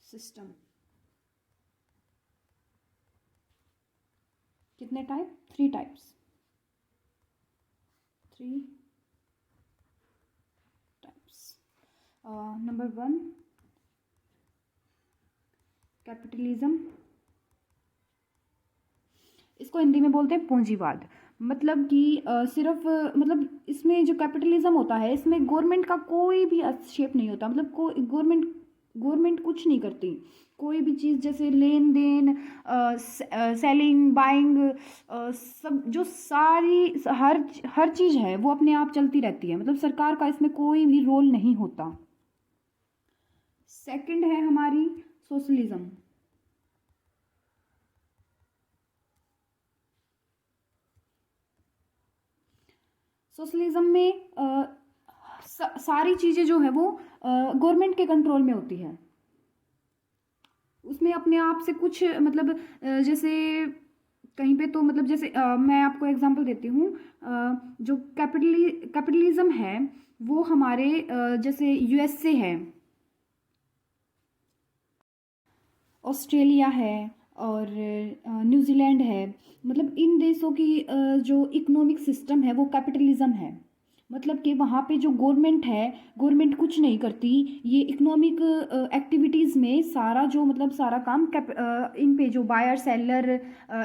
सिस्टम, कितने type, 3 types, 3 types. Number 1 capitalism, इसको हिंदी में बोलते हैं पूंजीवाद। मतलब कि सिर्फ मतलब इसमें जो कैपिटलिज्म होता है, इसमें गवर्नमेंट का कोई भी हस्तक्षेप नहीं होता, मतलब कोई गवर्नमेंट कुछ नहीं करती। कोई भी चीज़ जैसे लेन देन, सेलिंग, बाइंग, सब जो सारी हर चीज़ है वो अपने आप चलती रहती है, मतलब सरकार का इसमें कोई भी रोल नहीं होता। सेकंड है हमारी सोशलिज्म। सोशलिज्म में सारी चीज़ें जो है वो गवर्नमेंट के कंट्रोल में होती है। उसमें अपने आप से कुछ मतलब जैसे कहीं पे तो मतलब जैसे मैं आपको एग्जांपल देती हूँ। जो कैपिटलिज्म है वो हमारे जैसे यूएसए है, ऑस्ट्रेलिया है और न्यूजीलैंड है, मतलब इन देशों की जो इकोनॉमिक सिस्टम है वो कैपिटलिज्म है। मतलब कि वहाँ पे जो गवर्नमेंट है, गवर्नमेंट कुछ नहीं करती। ये इकोनॉमिक एक्टिविटीज़ में सारा जो मतलब सारा काम इन पे जो बायर सेलर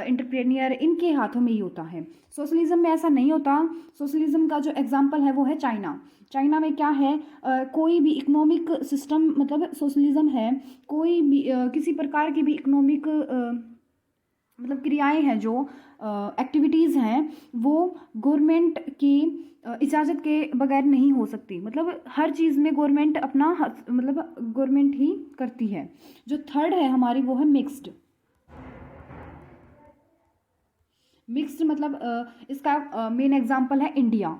इंटरप्रेन्योर इनके हाथों में ही होता है। सोशलिज्म में ऐसा नहीं होता। सोशलिज्म का जो एग्जांपल है वो है चाइना। चाइना में क्या है, कोई भी इकोनॉमिक सिस्टम मतलब सोशलिज्म है, कोई भी किसी प्रकार की भी इकोनॉमिक मतलब क्रियाएं हैं जो एक्टिविटीज़ हैं वो गवर्नमेंट की इजाज़त के बगैर नहीं हो सकती। मतलब हर चीज़ में गवर्नमेंट अपना मतलब गवर्नमेंट ही करती है। जो थर्ड है हमारी वो है मिक्स्ड। मिक्स्ड मतलब इसका मेन एग्जांपल है इंडिया।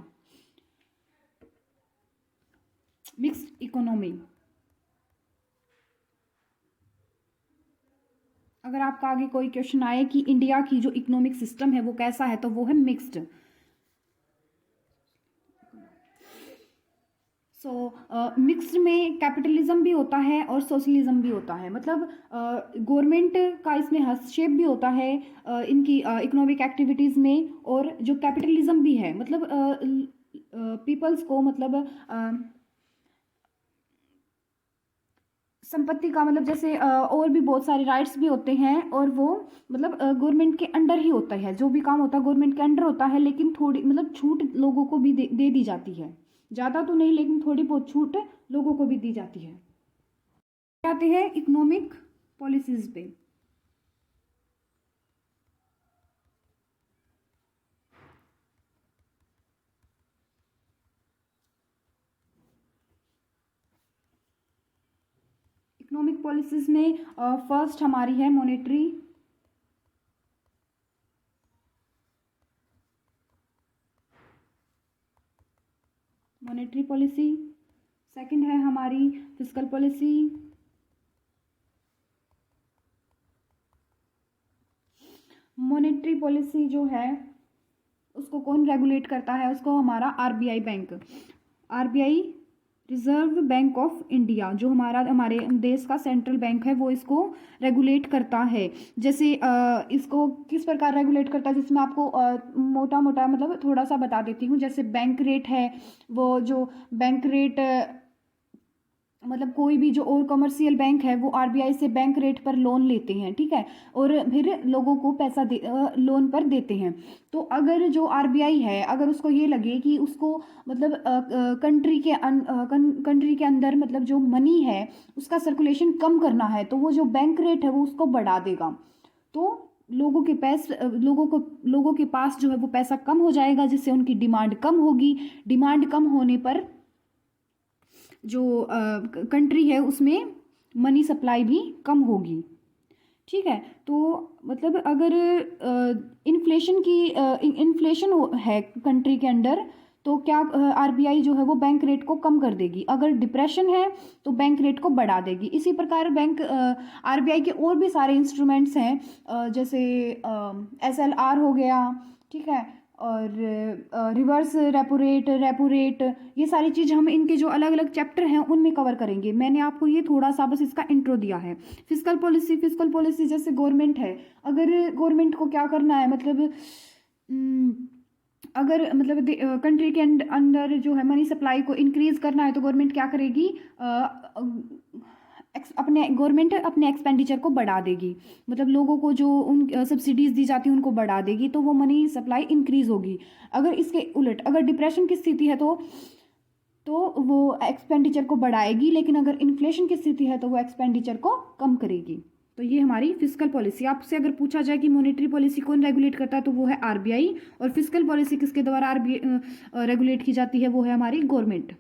Mixed economy. अगर आपका आगे कोई क्वेश्चन आए कि इंडिया की जो इकोनॉमिक सिस्टम है वो कैसा है, तो वो है मिक्स्ड। सो मिक्स्ड में कैपिटलिज्म भी होता है और सोशलिज्म भी होता है। मतलब गवर्नमेंट का इसमें हस्तक्षेप भी होता है इनकी इकोनॉमिक एक्टिविटीज़ में, और जो कैपिटलिज्म भी है मतलब पीपल्स को मतलब संपत्ति का मतलब जैसे और भी बहुत सारे राइट्स भी होते हैं, और वो मतलब गवर्नमेंट के अंडर ही होता है। जो भी काम होता है गवर्नमेंट के अंडर होता है, लेकिन थोड़ी मतलब छूट लोगों को भी दे दी जाती है। ज़्यादा तो नहीं, लेकिन थोड़ी बहुत छूट लोगों को भी दी जाती है। आते हैं इकोनॉमिक पॉलिसीज पे। इकोनॉमिक पॉलिसीज में फर्स्ट हमारी है मॉनेटरी। Monetary policy. सेकंड है हमारी फिस्कल पॉलिसी। मॉनेटरी पॉलिसी जो है उसको कौन रेगुलेट करता है, उसको हमारा RBI bank, RBI reserve bank of India, जो हमारे देश का सेंट्रल बैंक है, वो इसको रेगुलेट करता है। जैसे इसको किस प्रकार रेगुलेट करता है, जिसमें आपको मोटा मोटा मतलब थोड़ा सा बता देती हूँ। जैसे बैंक रेट है, वो जो बैंक रेट मतलब कोई भी जो और कमर्शियल बैंक है वो आरबीआई से बैंक रेट पर लोन लेते हैं, ठीक है, और फिर लोगों को पैसा लोन पर देते हैं। तो अगर जो आरबीआई है, अगर उसको ये लगे कि उसको मतलब कंट्री के अंदर मतलब जो मनी है उसका सर्कुलेशन कम करना है, तो वो जो बैंक रेट है वो उसको बढ़ा देगा। तो लोगों के पास जो है वो पैसा कम हो जाएगा, जिससे उनकी डिमांड कम होगी। डिमांड कम होने पर जो कंट्री है उसमें मनी सप्लाई भी कम होगी, ठीक है। तो मतलब अगर इन्फ्लेशन है कंट्री के अंडर, तो क्या आरबीआई जो है वो बैंक रेट को कम कर देगी। अगर डिप्रेशन है तो बैंक रेट को बढ़ा देगी। इसी प्रकार बैंक आरबीआई के और भी सारे इंस्ट्रूमेंट्स हैं, जैसे एसएलआर हो गया, ठीक है, और रिवर्स रेपो रेट, ये सारी चीज़ हम इनके जो अलग अलग चैप्टर हैं उनमें कवर करेंगे। मैंने आपको ये थोड़ा सा बस इसका इंट्रो दिया है। फिस्कल पॉलिसी जैसे गवर्नमेंट है, अगर गवर्नमेंट को क्या करना है मतलब अगर मतलब कंट्री के अंदर जो है मनी सप्लाई को इंक्रीज करना है, तो गवर्नमेंट क्या करेगी, गवर्नमेंट अपने एक्सपेंडिचर को बढ़ा देगी। मतलब लोगों को जो उन सब्सिडीज दी जाती है उनको बढ़ा देगी, तो वो मनी सप्लाई इंक्रीज होगी। अगर इसके उलट अगर डिप्रेशन की स्थिति है तो वो एक्सपेंडिचर को बढ़ाएगी, लेकिन अगर इन्फ्लेशन की स्थिति है तो वो एक्सपेंडिचर को कम करेगी। तो ये हमारी फिस्कल पॉलिसी। आपसे अगर पूछा जाए कि मॉनेटरी पॉलिसी कौन रेगुलेट करता है, तो वो है आरबीआई, और फिस्कल पॉलिसी किसके द्वारा आरबीआई रेगुलेट की जाती है, वो है हमारी गवर्नमेंट।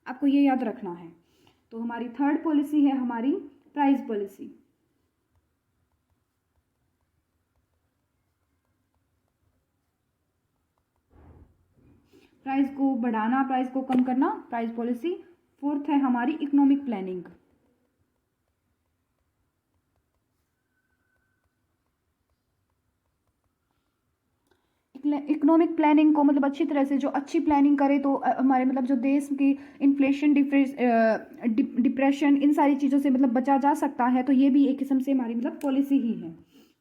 आपको ये याद रखना है। तो हमारी थर्ड पॉलिसी है हमारी प्राइस पॉलिसी। प्राइस को बढ़ाना, प्राइस को कम करना, प्राइस पॉलिसी। फोर्थ है हमारी इकोनॉमिक प्लानिंग। इकोनॉमिक प्लानिंग को मतलब अच्छी तरह से जो अच्छी प्लानिंग करे तो हमारे मतलब जो देश की इन्फ्लेशन डिप्रेशन इन सारी चीज़ों से मतलब बचा जा सकता है। तो ये भी एक किस्म से हमारी मतलब पॉलिसी ही है,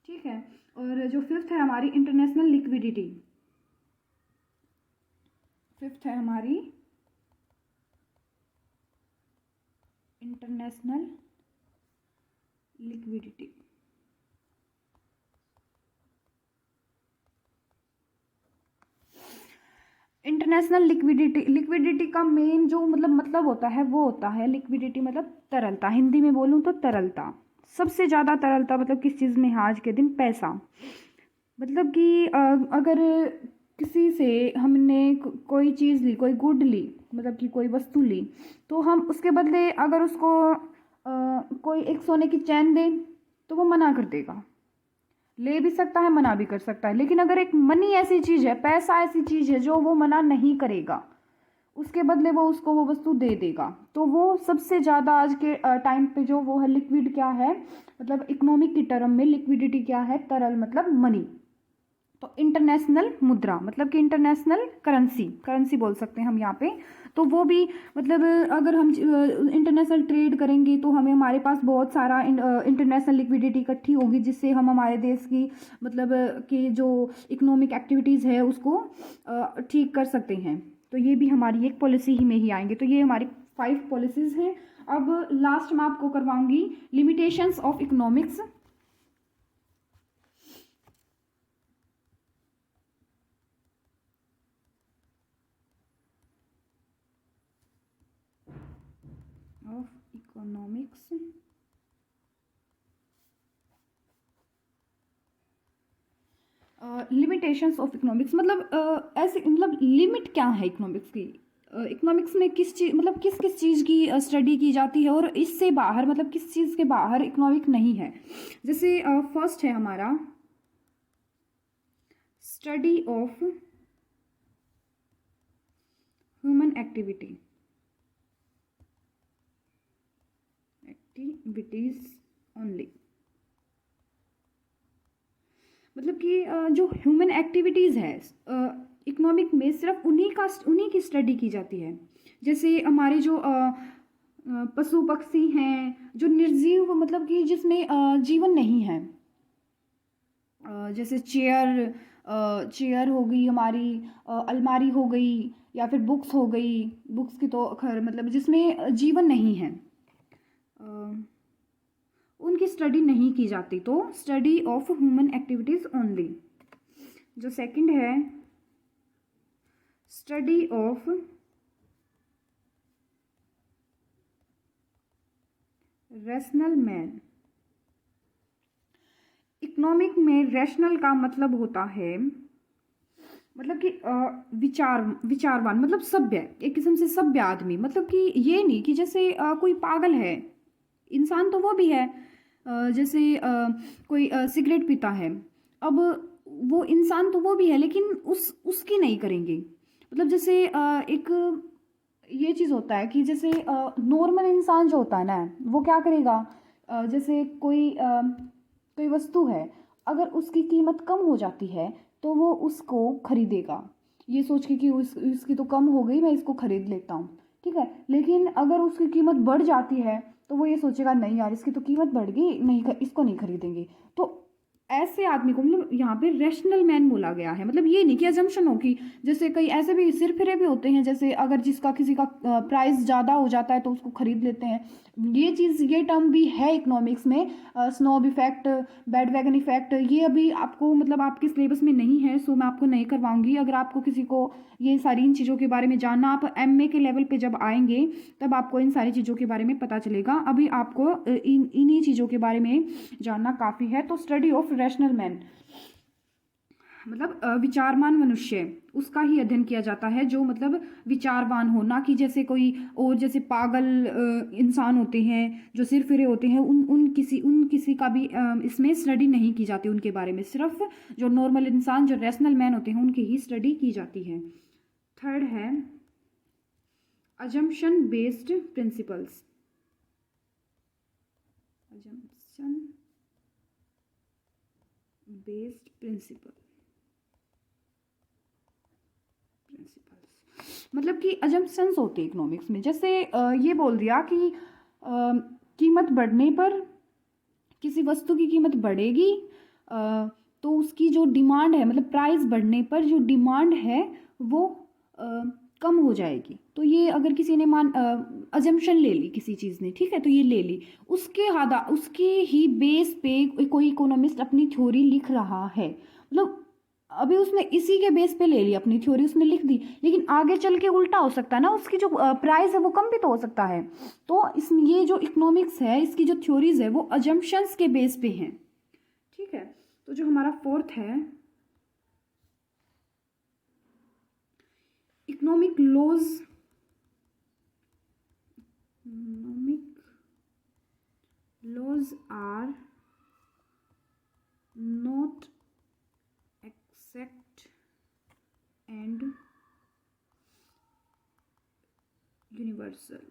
ठीक है। और जो फिफ्थ है हमारी इंटरनेशनल लिक्विडिटी। फिफ्थ है हमारी इंटरनेशनल लिक्विडिटी। इंटरनेशनल लिक्विडिटी का मेन जो मतलब होता है वो होता है लिक्विडिटी मतलब तरलता। हिंदी में बोलूँ तो तरलता। सबसे ज़्यादा तरलता मतलब किस चीज़ में है आज के दिन? पैसा। मतलब कि अगर किसी से हमने कोई चीज़ ली, कोई गुड ली, मतलब कि कोई वस्तु ली, तो हम उसके बदले अगर उसको कोई एक सोने की चैन दें तो वो मना कर देगा। ले भी सकता है, मना भी कर सकता है। लेकिन अगर एक मनी ऐसी चीज़ है, पैसा ऐसी चीज़ है जो वो मना नहीं करेगा, उसके बदले वो उसको वो वस्तु दे देगा, तो वो सबसे ज़्यादा आज के टाइम पे जो वो है लिक्विड क्या है, मतलब इकोनॉमिक की टर्म में लिक्विडिटी क्या है? तरल मतलब मनी। तो इंटरनेशनल मुद्रा मतलब कि इंटरनेशनल करेंसी बोल सकते हैं हम यहाँ पे। तो वो भी मतलब अगर हम इंटरनेशनल ट्रेड करेंगे तो हमें हमारे पास बहुत सारा इंटरनेशनल लिक्विडिटी इकट्ठी होगी, जिससे हम हमारे देश की मतलब कि जो इकोनॉमिक एक्टिविटीज़ है उसको ठीक कर सकते हैं। तो ये भी हमारी एक पॉलिसी ही में ही आएंगे। तो ये हमारी 5 पॉलिसीज़ हैं। अब लास्ट में आपको करवाऊंगी limitations of economics. Of economics limitations of economics मतलब ऐसे मतलब लिमिट क्या है इकोनॉमिक्स की? इकोनॉमिक्स में किस चीज़ मतलब किस किस चीज़ की स्टडी की जाती है और इससे बाहर मतलब किस चीज़ के बाहर इकोनॉमिक नहीं है? जैसे फर्स्ट है हमारा study of human activities only. मतलब कि जो ह्यूमन एक्टिविटीज़ है इकोनॉमिक में सिर्फ उन्हीं की स्टडी की जाती है। जैसे हमारे जो पशु पक्षी हैं जो निर्जीव मतलब कि जिसमें जीवन नहीं है, जैसे चेयर हो गई हमारी, अलमारी हो गई, या फिर बुक्स हो गई। बुक्स की तो खैर मतलब जिसमें जीवन नहीं है उनकी स्टडी नहीं की जाती। तो study of human activities only. जो सेकंड है study of rational man. Economic में रैशनल का मतलब होता है मतलब कि विचारवान मतलब सभ्य, एक किस्म से सभ्य आदमी। मतलब कि ये नहीं कि जैसे कोई पागल है, इंसान तो वो भी है। जैसे कोई सिगरेट पीता है, अब वो इंसान तो वो भी है लेकिन उसकी नहीं करेंगे। मतलब जैसे एक ये चीज़ होता है कि जैसे नॉर्मल इंसान जो होता है ना वो क्या करेगा, जैसे कोई वस्तु है, अगर उसकी कीमत कम हो जाती है तो वो उसको खरीदेगा, ये सोच के कि इसकी तो कम हो गई, मैं इसको खरीद लेता हूँ, ठीक है। लेकिन अगर उसकी कीमत बढ़ जाती है तो वो ये सोचेगा नहीं यार इसकी तो कीमत बढ़ गई, नहीं इसको नहीं खरीदेंगे। तो ऐसे आदमी को मतलब यहाँ पे रैशनल मैन बोला गया है। मतलब ये नहीं कि अजम्पशन हो कि जैसे कई ऐसे भी सिरफिरे भी होते हैं, जैसे अगर जिसका किसी का प्राइस ज़्यादा हो जाता है तो उसको खरीद लेते हैं। ये टर्म भी है इकोनॉमिक्स में, snob effect, bad wagon effect. ये अभी आपको मतलब आपके सिलेबस में नहीं है, सो मैं आपको नहीं करवाऊंगी। अगर आपको किसी को ये सारी इन चीज़ों के बारे में जानना, आप एमए के लेवल पे जब आएंगे तब आपको इन सारी चीज़ों के बारे में पता चलेगा। अभी आपको इन्हीं चीज़ों के बारे में जानना काफ़ी है। तो स्टडी ऑफ रैशनल मैन मतलब विचारवान मनुष्य, उसका ही अध्ययन किया जाता है जो मतलब विचारवान हो, ना कि जैसे कोई और जैसे पागल इंसान होते हैं जो सिरफिरे होते हैं, उन किसी का भी इसमें स्टडी नहीं की जाती उनके बारे में। सिर्फ जो नॉर्मल इंसान जो रैशनल मैन होते हैं उनकी ही स्टडी की जाती है। थर्ड है assumption based principles. Assumption based principles मतलब कि अजम्पशंस होते हैं इकोनॉमिक्स में। जैसे ये बोल दिया कि कीमत बढ़ने पर किसी वस्तु की कीमत बढ़ेगी, तो उसकी जो डिमांड है मतलब प्राइस बढ़ने पर जो डिमांड है वो कम हो जाएगी। तो ये अगर किसी ने अजम्पशन ले ली किसी चीज़ ने, ठीक है, तो ये ले ली, उसके ही बेस पे कोई इकोनॉमिस्ट अपनी थ्योरी लिख रहा है, मतलब अभी उसने इसी के बेस पे ले ली अपनी थ्योरी, उसने लिख दी, लेकिन आगे चल के उल्टा हो सकता है ना, उसकी जो प्राइस है वो कम भी तो हो सकता है। तो ये जो इकोनॉमिक्स है, इसकी जो थ्योरीज है वो अजम्पशंस के बेस पे हैं, ठीक है। तो जो हमारा फोर्थ है, economic laws are not exact and universal।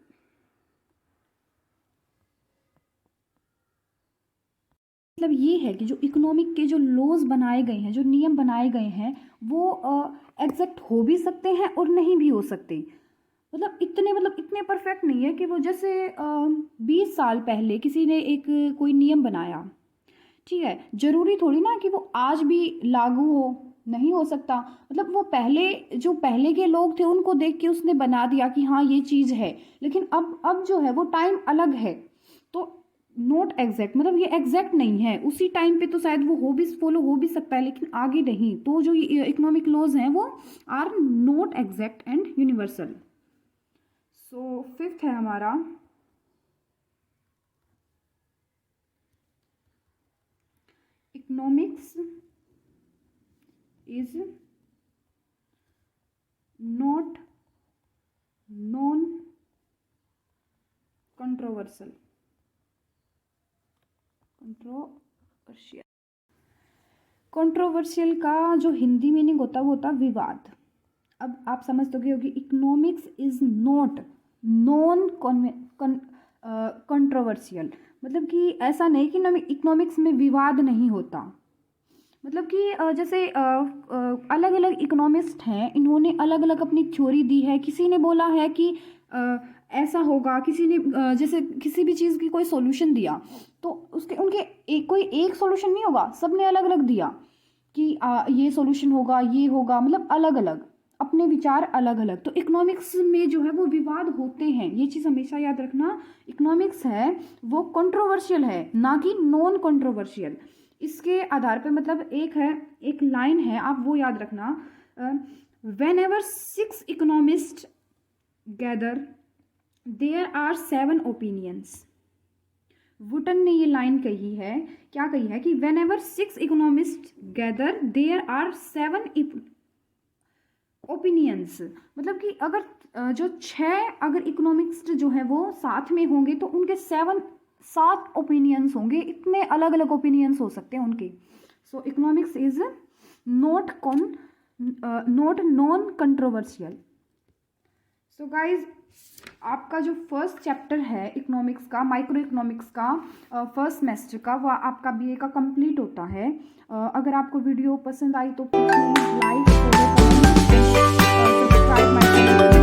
मतलब ये है कि जो इकोनॉमिक के जो लॉज बनाए गए हैं, जो नियम बनाए गए हैं, वो एग्जैक्ट हो भी सकते हैं और नहीं भी हो सकते। मतलब इतने परफेक्ट नहीं है कि वो जैसे 20 साल पहले किसी ने एक कोई नियम बनाया, ठीक है, जरूरी थोड़ी ना कि वो आज भी लागू हो, नहीं हो सकता। मतलब वो पहले के लोग थे, उनको देख के उसने बना दिया कि हाँ ये चीज़ है, लेकिन अब जो है वो टाइम अलग है, तो नॉट एग्जैक्ट, मतलब ये एग्जैक्ट नहीं है। उसी टाइम पे तो शायद वो फॉलो हो भी सकता है, लेकिन आगे नहीं। तो जो इकोनॉमिक लॉज हैं वो are not exact and universal. So fifth है हमारा, economics is not non controversial. Controversial का जो हिंदी मीनिंग होता है वो होता है विवाद। अब आप समझ तो गए होगी, economics is not non controversial, मतलब कि ऐसा नहीं कि इकोनॉमिक्स में विवाद नहीं होता। मतलब कि जैसे अलग अलग इकोनॉमिस्ट हैं, इन्होंने अलग अलग अपनी थ्योरी दी है। किसी ने बोला है कि ऐसा होगा, किसी ने जैसे किसी भी चीज़ की कोई सॉल्यूशन दिया, तो कोई एक सॉल्यूशन नहीं होगा, सब ने अलग अलग दिया कि ये सॉल्यूशन होगा, ये होगा, मतलब अलग अलग अपने विचार अलग अलग। तो इकोनॉमिक्स में जो है वो विवाद होते हैं, ये चीज़ हमेशा याद रखना। इकोनॉमिक्स है वो कंट्रोवर्शियल है, ना कि नॉन कंट्रोवर्शियल। इसके आधार पे मतलब एक लाइन है, आप वो याद रखना, whenever 6 economist gather there are 7 opinions. Wootton ने ये लाइन कही है, क्या कही है कि whenever 6 economist gather there are 7 opinions. मतलब कि अगर जो 6 अगर इकोनॉमिस्ट जो है वो साथ में होंगे तो उनके 7 ओपिनियंस होंगे, इतने अलग अलग ओपिनियंस हो सकते हैं उनके। So economics is not non controversial. So guys, आपका जो फर्स्ट चैप्टर है इकोनॉमिक्स का, माइक्रो इकोनॉमिक्स का फर्स्ट सेमेस्टर का, वह आपका बीए का कंप्लीट होता है। अगर आपको वीडियो पसंद आई तो please like, subscribe my channel.